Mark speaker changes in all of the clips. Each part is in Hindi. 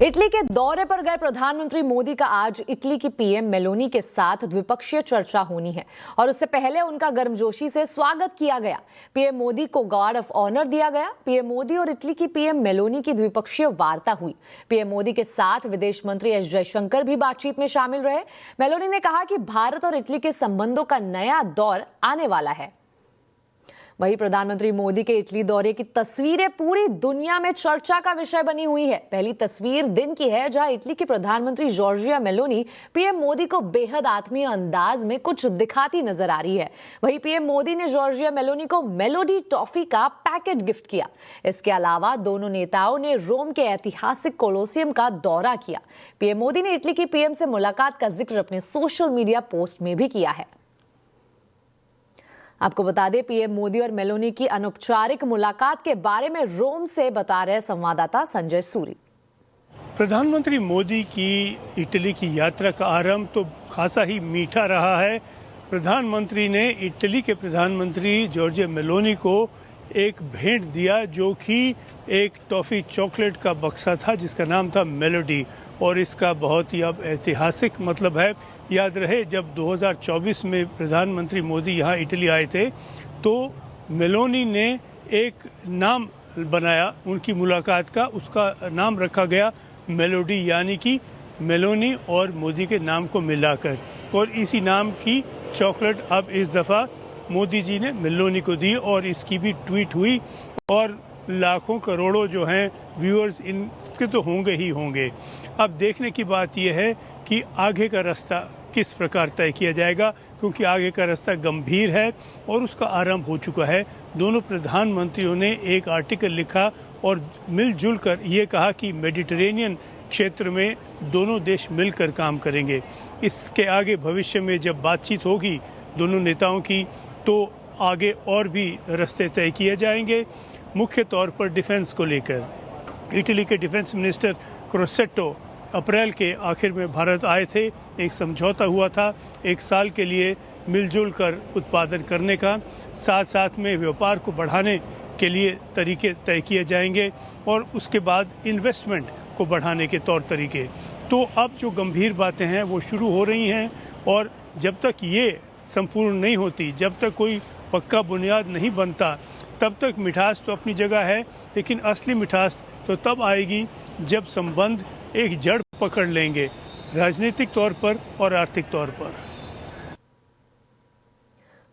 Speaker 1: इटली के दौरे पर गए प्रधानमंत्री मोदी का आज इटली की पीएम मेलोनी के साथ द्विपक्षीय चर्चा होनी है और उससे पहले उनका गर्मजोशी से स्वागत किया गया। पीएम मोदी को गार्ड ऑफ ऑनर दिया गया। पीएम मोदी और इटली की पीएम मेलोनी की द्विपक्षीय वार्ता हुई। पीएम मोदी के साथ विदेश मंत्री एस जयशंकर भी बातचीत में शामिल रहे। मेलोनी ने कहा कि भारत और इटली के संबंधों का नया दौर आने वाला है। वहीं प्रधानमंत्री मोदी के इटली दौरे की तस्वीरें पूरी दुनिया में चर्चा का विषय बनी हुई है। पहली तस्वीर दिन की है जहां इटली की प्रधानमंत्री जॉर्जिया मेलोनी पीएम मोदी को बेहद आत्मीय अंदाज में कुछ दिखाती नजर आ रही है। वहीं पीएम मोदी ने जॉर्जिया मेलोनी को मेलोडी टॉफी का पैकेट गिफ्ट किया। इसके अलावा दोनों नेताओं ने रोम के ऐतिहासिक कोलोसियम का दौरा किया। पीएम मोदी ने इटली की पीएम से मुलाकात का जिक्र अपने सोशल मीडिया पोस्ट में भी किया है। आपको बता दें, पीएम मोदी और मेलोनी की अनौपचारिक मुलाकात के बारे में रोम से बता रहे संवाददाता संजय सूरी।
Speaker 2: प्रधानमंत्री मोदी की इटली की यात्रा का आरंभ तो खासा ही मीठा रहा है। प्रधानमंत्री ने इटली के प्रधानमंत्री जॉर्जिया मेलोनी को एक भेंट दिया, जो कि एक टॉफ़ी चॉकलेट का बक्सा था जिसका नाम था मेलोडी, और इसका बहुत ही अब ऐतिहासिक मतलब है। याद रहे, जब 2024 में प्रधानमंत्री मोदी यहाँ इटली आए थे तो मेलोनी ने एक नाम बनाया उनकी मुलाकात का। उसका नाम रखा गया मेलोडी, यानी कि मेलोनी और मोदी के नाम को मिलाकर, और इसी नाम की चॉकलेट अब इस दफ़ा मोदी जी ने मेलोनी को दी और इसकी भी ट्वीट हुई और लाखों करोड़ों जो हैं व्यूअर्स इनके तो होंगे ही होंगे। अब देखने की बात यह है कि आगे का रास्ता किस प्रकार तय किया जाएगा, क्योंकि आगे का रास्ता गंभीर है और उसका आरंभ हो चुका है। दोनों प्रधानमंत्रियों ने एक आर्टिकल लिखा और मिलजुल कर ये कहा कि मेडिटेरेनियन क्षेत्र में दोनों देश मिलकर काम करेंगे। इसके आगे भविष्य में जब बातचीत होगी दोनों नेताओं की, तो आगे और भी रास्ते तय किए जाएंगे। मुख्य तौर पर डिफेंस को लेकर इटली के डिफेंस मिनिस्टर क्रोसेट्टो अप्रैल के आखिर में भारत आए थे। एक समझौता हुआ था 1 साल के लिए मिलजुल कर उत्पादन करने का, साथ साथ में व्यापार को बढ़ाने के लिए तरीके तय किए जाएंगे और उसके बाद इन्वेस्टमेंट को बढ़ाने के तौर तरीके। तो अब जो गंभीर बातें हैं वो शुरू हो रही हैं, और जब तक ये संपूर्ण नहीं होती, जब तक कोई पक्का बुनियाद नहीं बनता, तब तक मिठास तो अपनी जगह है, लेकिन असली मिठास तो तब आएगी जब संबंध एक जड़ पकड़ लेंगे, राजनीतिक तौर पर और आर्थिक तौर पर।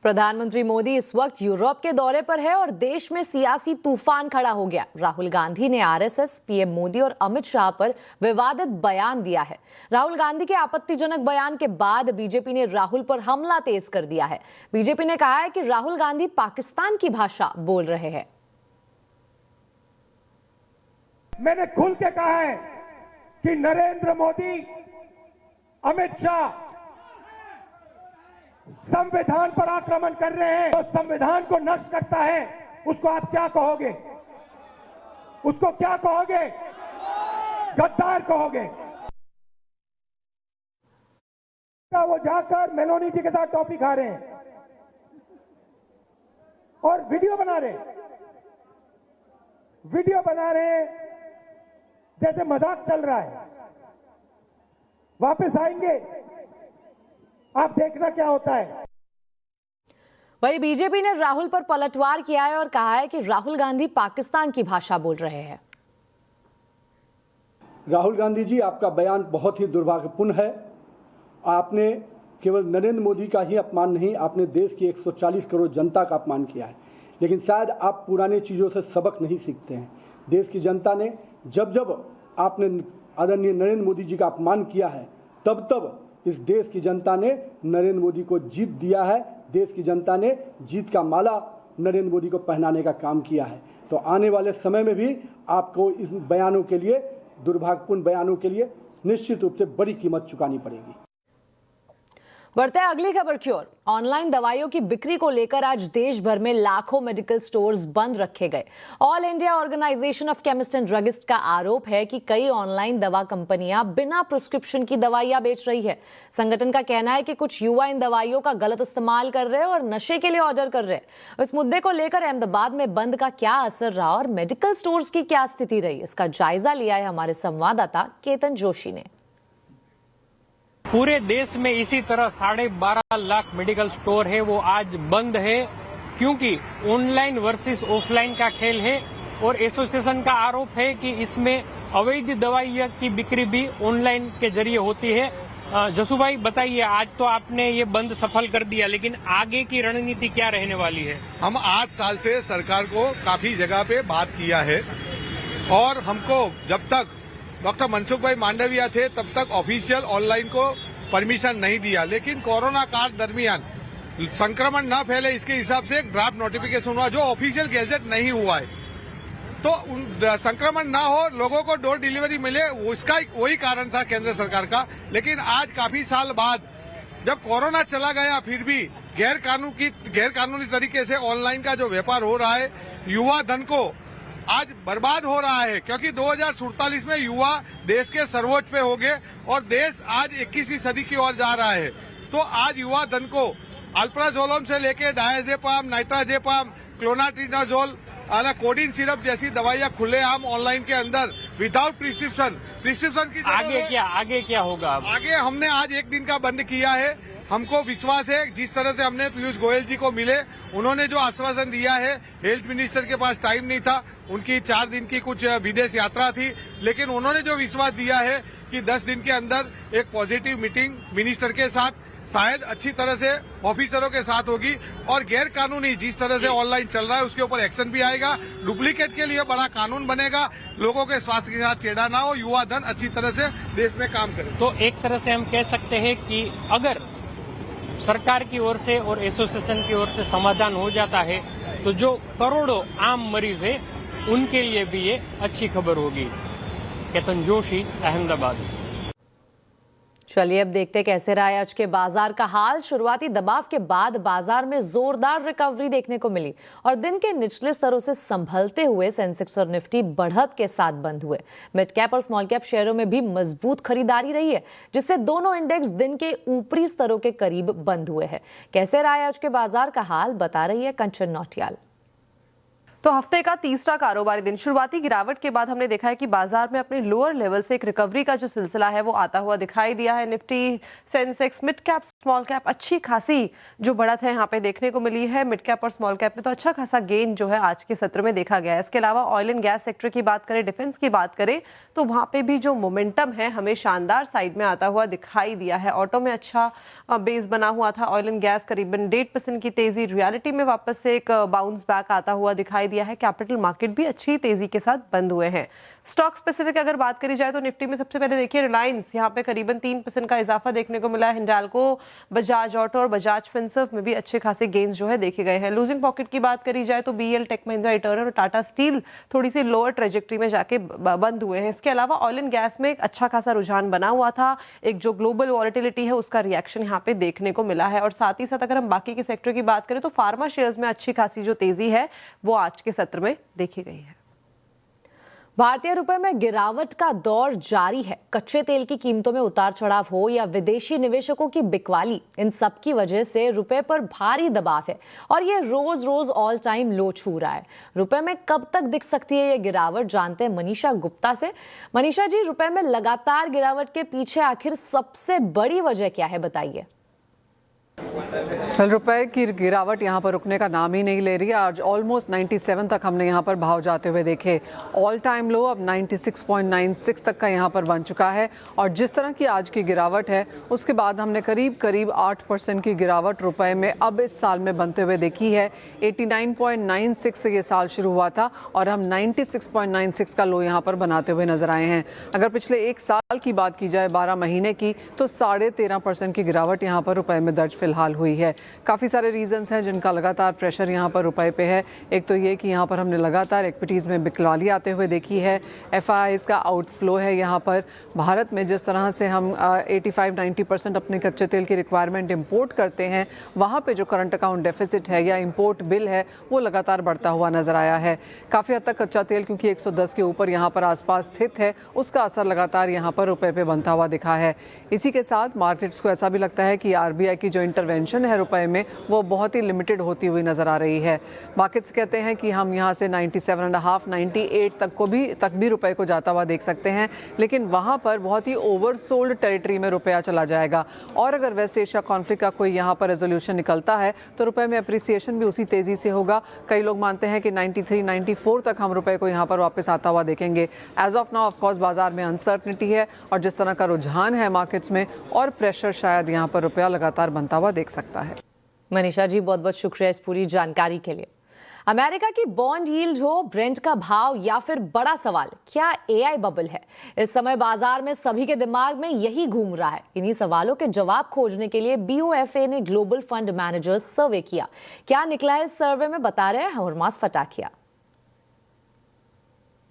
Speaker 1: प्रधानमंत्री मोदी इस वक्त यूरोप के दौरे पर है और देश में सियासी तूफान खड़ा हो गया। राहुल गांधी ने आरएसएस, पीएम मोदी और अमित शाह पर विवादित बयान दिया है। राहुल गांधी के आपत्तिजनक बयान के बाद बीजेपी ने राहुल पर हमला तेज कर दिया है। बीजेपी ने कहा है कि राहुल गांधी पाकिस्तान की भाषा बोल रहे हैं।
Speaker 3: मैंने खुल के कहा है कि नरेंद्र मोदी, अमित शाह संविधान पर आक्रमण कर रहे हैं। तो संविधान को नष्ट करता है, उसको आप क्या कहोगे? उसको क्या कहोगे? गद्दार कहोगे। वो जाकर मेलोनी जी के साथ टॉफी खा रहे हैं और वीडियो बना रहे हैं जैसे मजाक चल रहा है। वापस आएंगे, आप देखना क्या होता है।
Speaker 1: वहीं बीजेपी ने राहुल पर पलटवार किया है और कहा है कि राहुल गांधी पाकिस्तान की भाषा बोल रहे हैं।
Speaker 4: राहुल गांधी जी, आपका बयान बहुत ही दुर्भाग्यपूर्ण है। आपने केवल नरेंद्र मोदी का ही अपमान नहीं, आपने देश की 140 करोड़ जनता का अपमान किया है। लेकिन शायद आप पुरानी चीज़ों से सबक नहीं सीखते हैं। देश की जनता ने जब आपने आदरणीय नरेंद्र मोदी जी का अपमान किया है, तब इस देश की जनता ने नरेंद्र मोदी को जीत दिया है। देश की जनता ने जीत का माला नरेंद्र मोदी को पहनाने का काम किया है। तो आने वाले समय में भी आपको इस बयानों के लिए, दुर्भाग्यपूर्ण बयानों के लिए निश्चित रूप से बड़ी कीमत चुकानी पड़ेगी।
Speaker 1: बढ़ते हैं अगली खबर की ओर। ऑनलाइन दवाइयों की बिक्री को लेकर आज देश भर में लाखों मेडिकल स्टोर्स बंद रखे गए। All India Organisation of Chemist and Druggist का आरोप है कि कई ऑनलाइन दवा कंपनियां बिना प्रिस्क्रिप्शन की दवाइयां बेच रही है। संगठन का कहना है कि कुछ युवा इन दवाइयों का गलत इस्तेमाल कर रहे हैं और नशे के लिए ऑर्डर कर रहे हैं। इस मुद्दे को लेकर अहमदाबाद में बंद का क्या असर रहा और मेडिकल स्टोर्स की क्या स्थिति रही, इसका जायजा लिया है हमारे संवाददाता केतन जोशी ने।
Speaker 5: पूरे देश में इसी तरह 12.5 लाख मेडिकल स्टोर है वो आज बंद है, क्योंकि ऑनलाइन वर्सेस ऑफलाइन का खेल है और एसोसिएशन का आरोप है कि इसमें अवैध दवाइयों की बिक्री भी ऑनलाइन के जरिए होती है। जसू भाई बताइए, आज तो आपने ये बंद सफल कर दिया, लेकिन आगे की रणनीति क्या रहने वाली है?
Speaker 6: हम 8 साल से सरकार को काफी जगह पे बात किया है और हमको जब तक डॉक्टर मनसुख भाई मांडविया थे तब तक ऑफिशियल ऑनलाइन को परमिशन नहीं दिया, लेकिन कोरोना काल दरमियान संक्रमण न फैले इसके हिसाब से एक ड्राफ्ट नोटिफिकेशन हुआ जो ऑफिशियल गैजेट नहीं हुआ है, तो संक्रमण ना हो, लोगों को डोर डिलीवरी मिले, उसका वही कारण था केंद्र सरकार का। लेकिन आज काफी साल बाद जब कोरोना चला गया फिर भी गैर कानूनी तरीके से ऑनलाइन का जो व्यापार हो रहा है, युवा धन को आज बर्बाद हो रहा है, क्योंकि 2047 में युवा देश के सर्वोच्च पे होंगे और देश आज 21वीं सदी की ओर जा रहा है। तो आज युवा धन को अल्प्राजोलम से लेके डायजेपाम, नाइट्राजेपाम, क्लोनाट्रिनाजोल, कोडिन सिरप जैसी दवाइयां खुलेआम ऑनलाइन के अंदर विदाउट प्रिस्क्रिप्शन की
Speaker 5: आगे क्या होगा?
Speaker 6: आगे हमने आज 1 दिन का बंद किया है। हमको विश्वास है जिस तरह से हमने पीयूष गोयल जी को मिले, उन्होंने जो आश्वासन दिया है, हेल्थ मिनिस्टर के पास टाइम नहीं था, उनकी 4 दिन की कुछ विदेश यात्रा थी, लेकिन उन्होंने जो विश्वास दिया है कि 10 दिन के अंदर एक पॉजिटिव मीटिंग मिनिस्टर के साथ, शायद अच्छी तरह से ऑफिसरों के साथ होगी और गैर कानूनी जिस तरह से ऑनलाइन चल रहा है उसके ऊपर एक्शन भी आएगा। डुप्लीकेट के लिए बड़ा कानून बनेगा, लोगों के स्वास्थ्य के साथ छेड़ा ना हो, युवा धन अच्छी तरह से देश में काम करे।
Speaker 5: तो एक तरह से हम कह सकते हैं कि अगर सरकार की ओर से और एसोसिएशन की ओर से समाधान हो जाता है तो जो करोड़ों आम मरीज है उनके लिए भी ये अच्छी खबर होगी। केतन जोशी, अहमदाबाद।
Speaker 1: चलिए अब देखते कैसे रहा है आज के बाजार का हाल। शुरुआती दबाव के बाद बाजार में जोरदार रिकवरी देखने को मिली और दिन के निचले स्तरों से संभलते हुए सेंसेक्स और निफ्टी बढ़त के साथ बंद हुए। मिड कैप और स्मॉल कैप शेयरों में भी मजबूत खरीदारी रही है, जिससे दोनों इंडेक्स दिन के ऊपरी स्तरों के करीब बंद हुए हैं। कैसे रहा है आज के बाजार का हाल, बता रही है कंचन नौटियाल।
Speaker 7: तो हफ्ते का तीसरा कारोबारी दिन शुरुआती गिरावट के बाद हमने देखा है कि बाजार में अपने लोअर लेवल से एक रिकवरी का जो सिलसिला है वो आता हुआ दिखाई दिया है। Nifty, Sensex, mid cap, small cap अच्छी खासी जो बढ़त है यहाँ पे देखने को मिली है। मिड कैप और स्मॉल कैप में तो अच्छा खासा गेन जो है आज के सत्र में देखा गया है। इसके अलावा ऑयल एंड गैस सेक्टर की बात करें, डिफेंस की बात करें, तो वहाँ पे भी जो मोमेंटम है हमें शानदार साइड में आता हुआ दिखाई दिया है। ऑटो में अच्छा बेस बना हुआ था, ऑयल एंड गैस करीबन 1.5% की तेजी, रियलिटी में वापस से एक बाउंस बैक आता हुआ दिखाई दिया है। कैपिटल मार्केट भी अच्छी तेजी के साथ बंद हुए हैं। स्टॉक स्पेसिफिक अगर बात करी जाए तो निफ्टी में सबसे पहले देखिए रिलायंस, यहाँ पे करीबन 3% का इजाफा देखने को मिला है। हिंडाल्को, बजाज ऑटो और बजाज फिनसर्व में भी अच्छे खासे गेन्स जो है देखे गए हैं। लूजिंग पॉकेट की बात करी जाए तो बीएल, टेक महिंद्रा, इटर्नल और टाटा स्टील थोड़ी सी लोअर ट्रेजेक्ट्री में जाके बंद हुए हैं। इसके अलावा ऑयल एंड गैस में एक अच्छा खासा रुझान बना हुआ था, एक जो ग्लोबल वॉलेटिलिटी है उसका रिएक्शन यहाँ पे देखने को मिला है। और साथ ही साथ अगर हम बाकी के सेक्टर की बात करें तो फार्मा शेयर्स में अच्छी खासी जो तेजी है वो आज के सत्र में देखी गई है।
Speaker 1: भारतीय रुपए में गिरावट का दौर जारी है। कच्चे तेल की कीमतों में उतार चढ़ाव हो या विदेशी निवेशकों की बिकवाली, इन सब की वजह से रुपए पर भारी दबाव है और ये रोज रोज ऑल टाइम लो छू रहा है। रुपए में कब तक दिख सकती है ये गिरावट, जानते हैं मनीषा गुप्ता से। मनीषा जी, रुपए में लगातार गिरावट के पीछे आखिर सबसे बड़ी वजह क्या है, बताइए।
Speaker 8: रुपए की गिरावट यहाँ पर रुकने का नाम ही नहीं ले रही है। आज ऑलमोस्ट 97 तक हमने यहाँ पर भाव जाते हुए देखे। ऑल टाइम लो अब 96.96 तक का यहाँ पर बन चुका है और जिस तरह की आज की गिरावट है उसके बाद हमने करीब 8% की गिरावट रुपए में अब इस साल में बनते हुए देखी है। 89.96 से ये साल शुरू हुआ था और हम 96.96 का लो यहाँ पर बनाते हुए नजर आए हैं। अगर पिछले 1 साल की बात की जाए 12 महीने की, तो 13.5% की गिरावट यहाँ पर रुपए में दर्ज फिलहाल हुई है। काफ़ी सारे रीजंस हैं जिनका लगातार प्रेशर यहाँ पर रुपए पे है। एक तो ये कि यहाँ पर हमने लगातार इक्विटीज़ में बिकवाली आते हुए देखी है, FIIs का आउटफ्लो है। यहाँ पर भारत में जिस तरह से हम 85-90% अपने कच्चे तेल की रिक्वायरमेंट इंपोर्ट करते हैं, वहाँ पे जो करंट अकाउंट डेफिसिट है या इंपोर्ट बिल है वो लगातार बढ़ता हुआ नजर आया है। काफ़ी हद तक कच्चा तेल क्योंकि 110 के ऊपर यहाँ पर आसपास स्थित है, उसका असर लगातार यहाँ पर रुपए पे बनता हुआ दिखा है। इसी के साथ मार्केट्स को ऐसा भी लगता है कि RBI की जो इंटरवेंशन है रुपए में वो बहुत ही लिमिटेड होती हुई नजर आ रही है। मार्केट्स कहते हैं कि हम यहाँ से 97.5, 98 तक भी रुपए को जाता हुआ देख सकते हैं, लेकिन वहाँ पर बहुत ही ओवरसोल्ड टेरिटरी में रुपया चला जाएगा। और अगर वेस्ट एशिया कॉन्फ्लिक्ट का कोई यहाँ पर रेजोल्यूशन निकलता है तो रुपए में अप्रिसिएशन भी उसी तेजी से होगा। कई लोग मानते हैं कि 93, 94 तक हम रुपए को यहाँ पर वापस आता हुआ देखेंगे। As of now of course बाजार में अनसर्टनिटी है और जिस तरह का रुझान है मार्केट्स में और प्रेशर शायद यहाँ पर रुपया लगातार बनता हुआ देख सकता है।
Speaker 1: मनीषा जी बहुत बहुत शुक्रिया इस पूरी जानकारी के लिए। अमेरिका की बॉन्ड यील्ड हो, ब्रेंट का भाव या फिर बड़ा सवाल क्या AI बबल है? इस समय बाजार में सभी के दिमाग में यही घूम रहा है। इन्हीं सवालों के जवाब खोजने के लिए BOFA ने ग्लोबल फंड मैनेजर्स सर्वे किया। क्या निकला है इस सर्वे में, बता रहे हैं हरमास फटाकिया।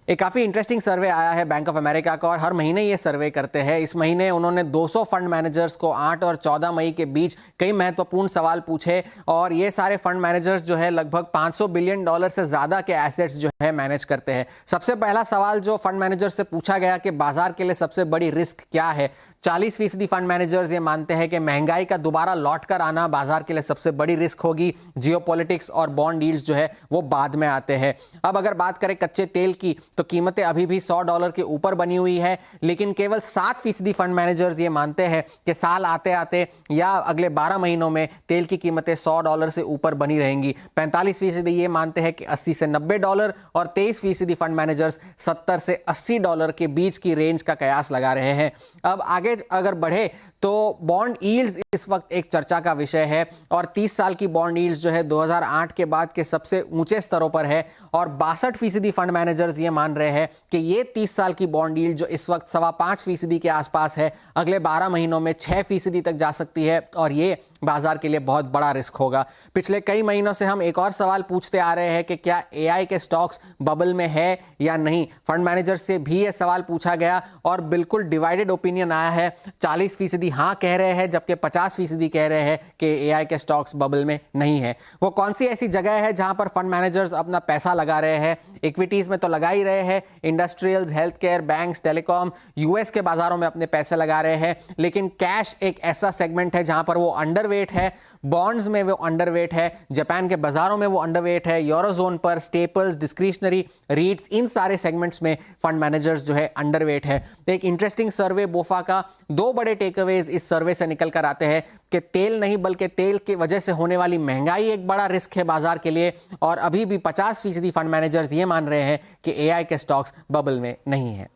Speaker 9: एक काफ़ी इंटरेस्टिंग सर्वे आया है बैंक ऑफ अमेरिका का और हर महीने ये सर्वे करते हैं। इस महीने उन्होंने 200 फंड मैनेजर्स को 8 और 14 मई के बीच कई महत्वपूर्ण सवाल पूछे और ये सारे फंड मैनेजर्स जो है लगभग $500 बिलियन से ज़्यादा के एसेट्स जो है मैनेज करते हैं। सबसे पहला सवाल जो फंड मैनेजर से पूछा गया कि बाजार के लिए सबसे बड़ी रिस्क क्या है, 40% फंड मैनेजर्स ये मानते हैं कि महंगाई का दोबारा लौट कर आना बाजार के लिए सबसे बड़ी रिस्क होगी। जियोपॉलिटिक्स और बॉन्ड यील्ड्स जो है वो बाद में आते हैं। अब अगर बात करें कच्चे तेल की तो कीमतें अभी भी $100 के ऊपर बनी हुई है, लेकिन केवल 7% फंड मैनेजर्स ये मानते हैं कि साल आते आते या अगले 12 महीनों में तेल की कीमतें $100 से ऊपर बनी रहेंगी। 45% ये मानते हैं कि $80 से $90 और 23% फंड मैनेजर्स $70 से $80 के बीच की रेंज का कयास लगा रहे हैं। अब आगे अगर बढ़े तो बॉन्ड यील्ड्स इस वक्त एक चर्चा का विषय है और 30 साल की बॉन्ड यील्ड्स जो है 2008 के बाद के सबसे ऊंचे स्तरों पर है और 62% फंड मैनेजर्स ये मान रहे हैं कि ये 30 साल की बॉन्ड यील्ड जो इस वक्त 5.25% के आसपास है अगले 12 महीनों में 6% तक जा सकती है और ये बाजार के लिए बहुत बड़ा रिस्क होगा। पिछले कई महीनों से हम एक और सवाल पूछते आ रहे हैं कि क्या AI के स्टॉक्स बबल में है या नहीं। फंड मैनेजर से भी ये सवाल पूछा गया और बिल्कुल डिवाइडेड ओपिनियन आया है। 40% हाँ कह रहे हैं जबकि 50% कह रहे हैं कि AI के स्टॉक्स बबल में नहीं है। वो कौन सी ऐसी जगह है जहां पर फंड मैनेजर्स अपना पैसा लगा रहे हैं? इक्विटीज में तो लगा ही रहे हैं, industrials, health care, banks, telecom, US के बाजारों में अपने पैसे लगा रहे हैं, लेकिन कैश एक ऐसा सेगमेंट है जहां पर वो अंडरवेट है। बॉन्ड्स में वो अंडरवेट है, जापान के बाजारों में वो अंडरवेट है, यूरोजोन पर स्टेपल्स, डिस्क्रिशनरी, रीट्स, इन सारे सेगमेंट्स में फंड मैनेजर्स जो है अंडरवेट है। एक इंटरेस्टिंग सर्वे बोफा का 2 बड़े टेकअवेज इस सर्वे से निकल कर आते हैं कि तेल नहीं बल्कि तेल की वजह से होने वाली महंगाई एक बड़ा रिस्क है बाजार के लिए और अभी भी 50% फंड मैनेजर्स ये मान रहे हैं कि AI के स्टॉक्स बबल में नहीं है।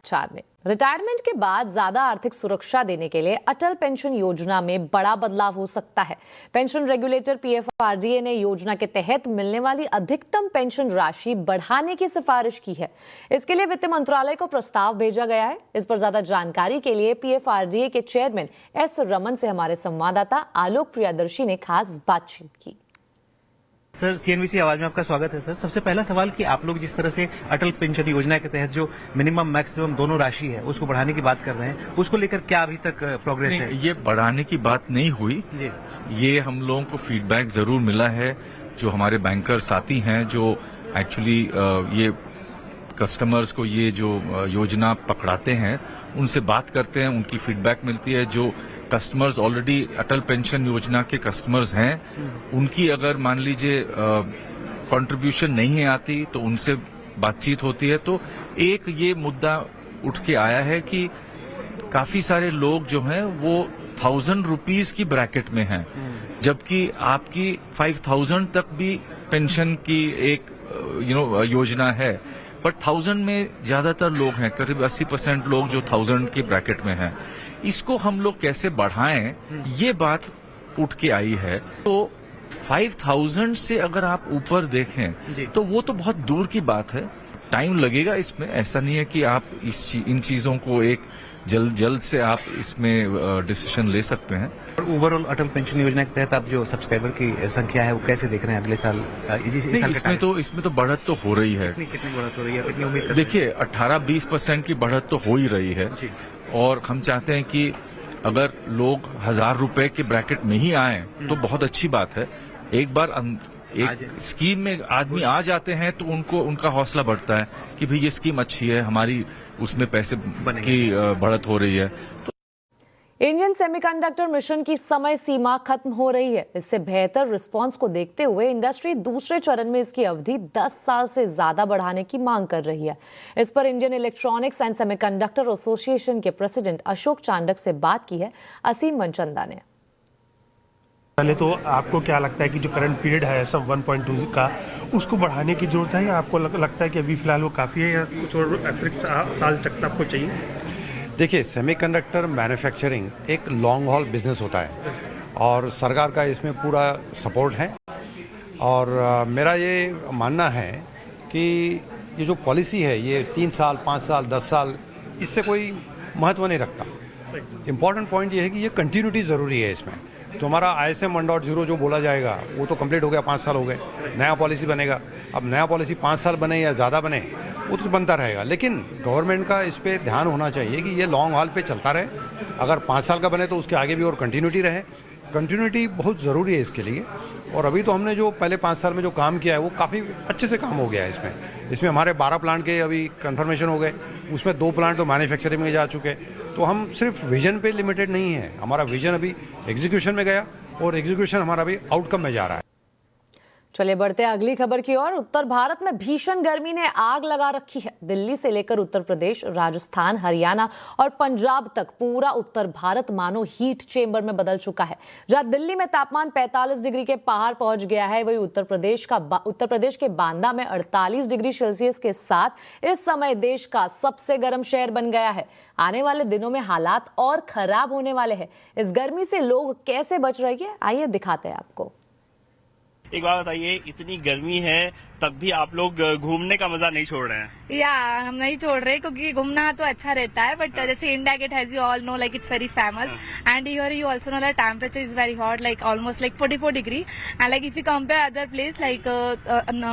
Speaker 1: 4 में रिटायरमेंट के बाद ज्यादा आर्थिक सुरक्षा देने के लिए अटल पेंशन योजना में बड़ा बदलाव हो सकता है। पेंशन रेगुलेटर PFRDA ने योजना के तहत मिलने वाली अधिकतम पेंशन राशि बढ़ाने की सिफारिश की है। इसके लिए वित्त मंत्रालय को प्रस्ताव भेजा गया है। इस पर ज्यादा जानकारी के लिए PFRDA के चेयरमैन S रमन से हमारे संवाददाता आलोक प्रियदर्शी ने खास बातचीत की।
Speaker 10: सर, CNBC आवाज में आपका स्वागत है। सर, सबसे पहला सवाल कि आप लोग जिस तरह से अटल पेंशन योजना के तहत जो मिनिमम मैक्सिमम दोनों राशि है उसको बढ़ाने की बात कर रहे हैं, उसको लेकर क्या अभी तक प्रोग्रेस है?
Speaker 11: ये बढ़ाने की बात नहीं हुई जी। ये हम लोगों को फीडबैक जरूर मिला है। जो हमारे बैंकर साथी हैं जो एक्चुअली ये कस्टमर्स को ये जो योजना पकड़ाते हैं उनसे बात करते हैं, उनकी फीडबैक मिलती है। जो कस्टमर्स ऑलरेडी अटल पेंशन योजना के कस्टमर्स हैं उनकी अगर मान लीजिए कंट्रीब्यूशन नहीं आती तो उनसे बातचीत होती है। तो एक ये मुद्दा उठ के आया है कि काफी सारे लोग जो हैं वो 1000 रुपीज की ब्रैकेट में हैं, जबकि आपकी 5000 तक भी पेंशन की एक योजना है, बट 1000 में ज्यादातर लोग हैं, करीब 80% लोग जो 1000 की ब्रैकेट में हैं। इसको हम लोग कैसे बढ़ाएं, ये बात उठ के आई है। तो 5000 से अगर आप ऊपर देखें तो वो तो बहुत दूर की बात है, टाइम लगेगा इसमें। ऐसा नहीं है कि आप इन चीजों को एक जल्द से आप इसमें डिसीजन ले सकते हैं।
Speaker 10: और ओवरऑल अटल पेंशन योजना के तहत आप जो सब्सक्राइबर की संख्या है वो कैसे देख रहे हैं अगले साल?
Speaker 11: इसमें तो बढ़त तो हो रही है।
Speaker 10: कितनी बढ़त हो रही है, कितनी उम्मीद?
Speaker 11: देखिए 18-20% की बढ़त तो हो ही रही है और हम चाहते हैं कि अगर लोग 1000 रुपए के ब्रैकेट में ही आए तो बहुत अच्छी बात है। एक बार एक स्कीम में आदमी आ जाते हैं तो उनका हौसला बढ़ता है कि भाई ये स्कीम अच्छी है, हमारी उसमें पैसे की बढ़त हो रही है।
Speaker 1: इंडियन सेमीकंडक्टर मिशन की समय सीमा खत्म हो रही है। इससे बेहतर रिस्पांस को देखते हुए इंडस्ट्री दूसरे चरण में इसकी अवधि 10 साल से ज्यादा बढ़ाने की मांग कर रही है। इस पर Indian electronics and semiconductor association के प्रेसिडेंट अशोक चांडक से बात की है असीम मनचंदा ने।
Speaker 12: पहले तो आपको क्या लगता है कि जो करंट पीरियड है सब 1.2 का, उसको बढ़ाने की जरूरत है या आपको लगता है कि अभी फिलहाल वो काफ़ी है या कुछ और अतिरिक्त साल तक आपको चाहिए?
Speaker 13: देखिए, सेमीकंडक्टर मैन्युफैक्चरिंग एक लॉन्ग हॉल बिजनेस होता है और सरकार का इसमें पूरा सपोर्ट है और मेरा ये मानना है कि ये जो पॉलिसी है ये 3 साल, 5 साल, 10 साल इससे कोई महत्व नहीं रखता। इम्पॉर्टेंट पॉइंट ये है कि ये कंटिन्यूटी ज़रूरी है इसमें। तो हमारा ISM 1.0 जो बोला जाएगा वो तो कंप्लीट हो गया, 5 साल हो गए, नया पॉलिसी बनेगा। अब नया पॉलिसी 5 साल बने या ज़्यादा बने वो तो बनता रहेगा, लेकिन गवर्नमेंट का इस पे ध्यान होना चाहिए कि ये लॉन्ग हॉल पे चलता रहे। अगर 5 साल का बने तो उसके आगे भी और कंटिन्यूटी रहे। कंटिन्यूटी बहुत ज़रूरी है इसके लिए। और अभी तो हमने जो पहले 5 साल में जो काम किया है वो काफ़ी अच्छे से काम हो गया है। इसमें हमारे 12 प्लांट के अभी कंफर्मेशन हो गए, उसमें 2 प्लांट तो मैन्युफैक्चरिंग में जा चुके। तो हम सिर्फ विजन पे लिमिटेड नहीं है, हमारा विजन अभी एग्जीक्यूशन में गया और एग्जीक्यूशन हमारा अभी आउटकम में जा रहा है।
Speaker 1: चलिए बढ़ते हैं अगली खबर की ओर। उत्तर भारत में भीषण गर्मी ने आग लगा रखी है। दिल्ली से लेकर उत्तर प्रदेश, राजस्थान, हरियाणा और पंजाब तक पूरा उत्तर भारत मानो हीट चेंबर में बदल चुका है। जहां दिल्ली में तापमान 45 डिग्री के पार पहुंच गया है, वहीं उत्तर प्रदेश के बांदा में 48 डिग्री सेल्सियस के साथ इस समय देश का सबसे गर्म शहर बन गया है। आने वाले दिनों में हालात और खराब होने वाले हैं। इस गर्मी से लोग कैसे बच रहे हैं, आइए दिखाते हैं आपको।
Speaker 14: एक बात बताइए, इतनी गर्मी है तब भी आप लोग घूमने का मजा नहीं छोड़ रहे हैं?
Speaker 15: या हम नहीं छोड़ रहे क्योंकि घूमना तो अच्छा रहता है, बट जैसे India Gate has you all know like it's very famous and here you also know the temperature is very hot, like almost like 44 degree and like if you compare other place like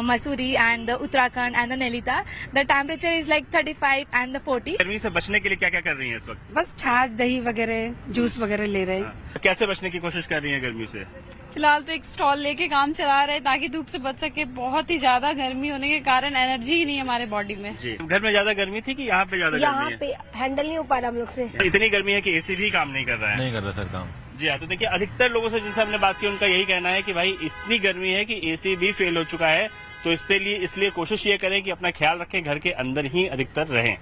Speaker 15: Mussoorie and Uttarakhand and Nainital, the temperature is like 35 and 40।
Speaker 14: गर्मी से बचने के लिए क्या क्या कर रही हैं इस वक्त?
Speaker 15: बस छाछ, दही वगैरह, जूस वगैरह ले रहे हैं।
Speaker 14: कैसे बचने की कोशिश कर रही हैं गर्मी से?
Speaker 15: फिलहाल तो एक स्टॉल लेके काम चला रहे ताकि धूप से बच सके। बहुत ही ज्यादा गर्मी होने के कारण एनर्जी ही नहीं है हमारे बॉडी में।
Speaker 14: जी, घर में ज्यादा गर्मी थी कि यहाँ पे ज्यादा गर्मी है?
Speaker 15: यहाँ पे हैंडल नहीं हो पा रहा हम लोग से।
Speaker 14: इतनी गर्मी है कि एसी भी काम नहीं कर रहा है?
Speaker 11: नहीं कर रहा सर काम।
Speaker 14: जी हाँ, तो देखिए अधिकतर लोगों से जिससे हमने बात की उनका यही कहना है कि भाई इतनी गर्मी है कि एसी भी फेल हो चुका है। तो इसलिए कोशिश ये करें कि अपना ख्याल रखें, घर के अंदर ही अधिकतर रहें।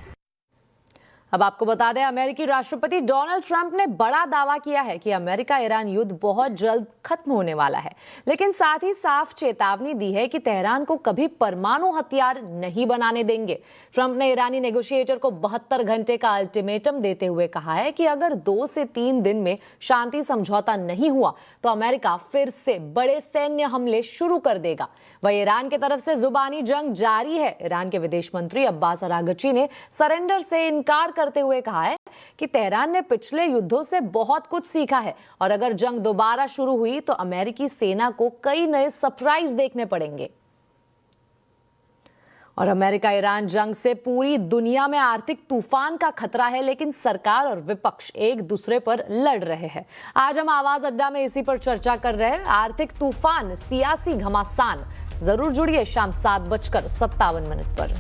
Speaker 1: अब आपको बता दें, अमेरिकी राष्ट्रपति डोनाल्ड ट्रंप ने बड़ा दावा किया है कि अमेरिका ईरान युद्ध बहुत जल्द खत्म होने वाला है, लेकिन साथ ही साफ चेतावनी दी है कि तेहरान को कभी परमाणु हथियार नहीं बनाने देंगे। ट्रंप ने ईरानी नेगोशिएटर को 72 घंटे का अल्टीमेटम देते हुए कहा है कि अगर 2 से 3 दिन में शांति समझौता नहीं हुआ तो अमेरिका फिर से बड़े सैन्य हमले शुरू कर देगा। वहीं ईरान की तरफ से जुबानी जंग जारी है। ईरान के विदेश मंत्री अब्बास अरागची ने सरेंडर से इनकार करते हुए कहा है कि तेहरान ने पिछले युद्धों से बहुत कुछ सीखा है और अगर जंग दोबारा शुरू हुई तो अमेरिकी सेना को कई नए सरप्राइज देखने पड़ेंगे। और अमेरिका ईरान जंग से पूरी दुनिया में आर्थिक तूफान का खतरा है, लेकिन सरकार और विपक्ष एक दूसरे पर लड़ रहे हैं। आज हम आवाज अड्डा में इसी पर चर्चा कर रहे हैं। आर्थिक तूफान, सियासी घमासान। जरूर जुड़िए शाम 7:57 पर।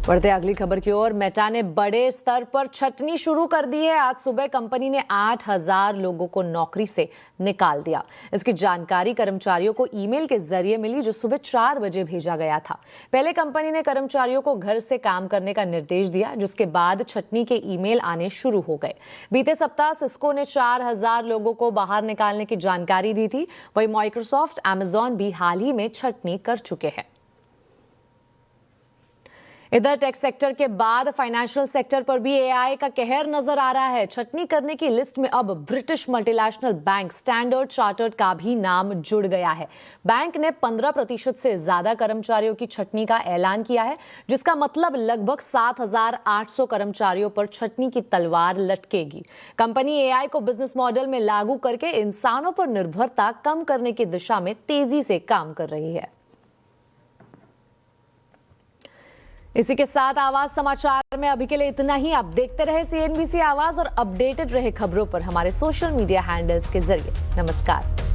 Speaker 1: बढ़ते अगली खबर की ओर। मेटा ने बड़े स्तर पर छटनी शुरू कर दी है। आज सुबह कंपनी ने 8000 लोगों को नौकरी से निकाल दिया। इसकी जानकारी कर्मचारियों को ईमेल के जरिए मिली जो सुबह 4 बजे भेजा गया था। पहले कंपनी ने कर्मचारियों को घर से काम करने का निर्देश दिया, जिसके बाद छटनी के ईमेल आने शुरू हो गए। बीते सप्ताह सिस्को ने 4000 लोगों को बाहर निकालने की जानकारी दी थी। वहीं माइक्रोसॉफ्ट, अमेजॉन भी हाल ही में छटनी कर चुके हैं। इधर टेक सेक्टर के बाद फाइनेंशियल सेक्टर पर भी एआई का कहर नजर आ रहा है। छटनी करने की लिस्ट में अब British multinational bank standard chartered का भी नाम जुड़ गया है। बैंक ने 15% से ज्यादा कर्मचारियों की छटनी का ऐलान किया है, जिसका मतलब लगभग 7,800 कर्मचारियों पर छटनी की तलवार लटकेगी। कंपनी एआई को बिजनेस मॉडल में लागू करके इंसानों पर निर्भरता कम करने की दिशा में तेजी से काम कर रही है। इसी के साथ आवाज समाचार में अभी के लिए इतना ही। आप देखते रहे CNBC आवाज और अपडेटेड रहे खबरों पर हमारे सोशल मीडिया हैंडल्स के जरिए। नमस्कार।